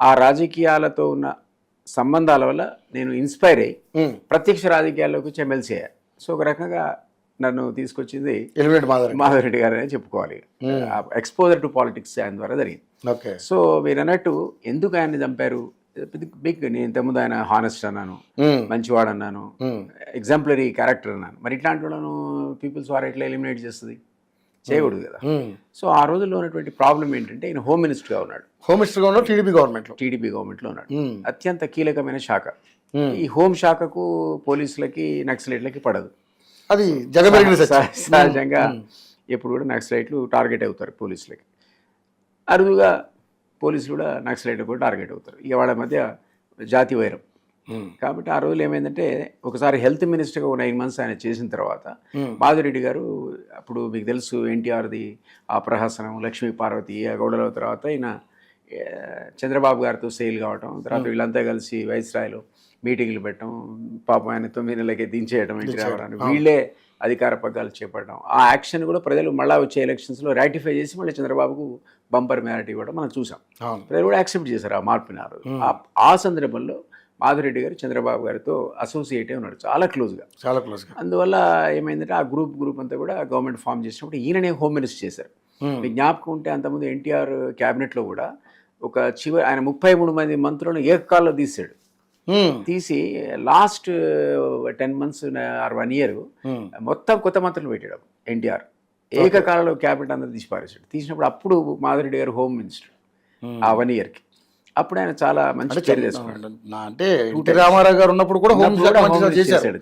ఆ రాజకీయాలతో ఉన్న సంబంధాల వల్ల నేను ఇన్స్పైర్ అయ్యి ప్రత్యక్ష రాజకీయాల్లోకి వచ్చి ఎమ్మెల్సీ అయ్యా. సో ఒక రకంగా నన్ను తీసుకొచ్చింది ఎలిమినేట్ మాధవరెడ్డి గారనే చెప్పుకోవాలి. ఎక్స్పోజర్ టు పాలిటిక్స్ ఆయన ద్వారా జరిగింది. ఓకే. సో మీరు అన్నట్టు ఎందుకు ఆయన్ని చంపారు, బిగ్ నేను ఇంతకుముందు ఆయన హానెస్ట్ అన్నాను, మంచివాడు అన్నాను, ఎగ్జాంపులరీ క్యారెక్టర్ అన్నాను. మరి ఇట్లాంటి వాళ్ళను పీపుల్స్ వారు ఎట్లా ఎలిమినేట్ చేస్తుంది, చేయకూడదు కదా. సో ఆ రోజుల్లో ఉన్నటువంటి ప్రాబ్లం ఏంటంటే ఆయన హోమ్ మినిస్టర్గా ఉన్నాడు. హోమ్ మినిస్టర్గా ఉన్నాడు టీడీపీ గవర్నమెంట్లో ఉన్నాడు. అత్యంత కీలకమైన శాఖ. ఈ హోమ్ శాఖకు పోలీసులకి నక్సలైట్లకి పడదు. అది జగమెరిగిన సహజంగా ఎప్పుడు కూడా నక్సలైట్లు టార్గెట్ అవుతారు పోలీసులకి. అరుదుగా పోలీసులు కూడా నక్సలైట్లు కూడా టార్గెట్ అవుతారు. ఇక వాళ్ళ మధ్య జాతి వైరం. కాబట్టి ఆ రోజులు ఏమైందంటే ఒకసారి హెల్త్ మినిస్టర్గా 9 months ఆయన చేసిన తర్వాత మాధవరెడ్డి గారు, అప్పుడు మీకు తెలుసు ఎన్టీఆర్ది ఆ ప్రహసనం, లక్ష్మీ పార్వతి ఆ గొడవల తర్వాత ఈయన చంద్రబాబు గారితో సేల్ కావటం, తర్వాత వీళ్ళంతా కలిసి వైస్రాయ్లో మీటింగ్లు పెట్టడం, పాపం ఆయన 9 నెలలకే దించేయడం, ఎన్టీ రామారావు వీళ్ళే అధికార పగ్గాలు చేపట్టడం. ఆ యాక్షన్ కూడా ప్రజలు మళ్ళీ వచ్చే ఎలక్షన్స్లో రాటిఫై చేసి మళ్ళీ చంద్రబాబుకు బంపర్ మెజారిటీ ఇవ్వడం మనం చూసాం. ప్రజలు కూడా యాక్సెప్ట్ చేశారు ఆ మార్పుని. ఆ సందర్భంలో మాధవరెడ్డి గారు చంద్రబాబు గారితో అసోసియేట్ అయి ఉన్నాడు చాలా క్లోజ్గా. అందువల్ల ఏమైందంటే ఆ గ్రూప్ అంతా కూడా గవర్నమెంట్ ఫామ్ చేసినప్పుడు ఈయననే హోమ్ మినిస్టర్ చేశారు. మీకు జ్ఞాపకం ఉంటే అంతకుముందు ఎన్టీఆర్ క్యాబినెట్లో కూడా ఒక చివరి ఆయన 33 మంది మంత్రులను ఏకకాలంలో తీసాడు. తీసి లాస్ట్ 10 months ఆర్ 1 year మొత్తం కొత్త మంత్రులు పెట్టాడు ఎన్టీఆర్. ఏకకాలంలో క్యాబినెట్ అందరూ తీసి పారేసాడు. తీసినప్పుడు అప్పుడు మాధవరెడ్డి గారు హోమ్ మినిస్టర్ ఆ 1 year. అప్పుడు ఆయన చాలా మంచి చర్య తీసుకున్నాడు. అంటే ఎన్టీ రామారావు గారు ఉన్నప్పుడు కూడా హోమ్ చేశాడు.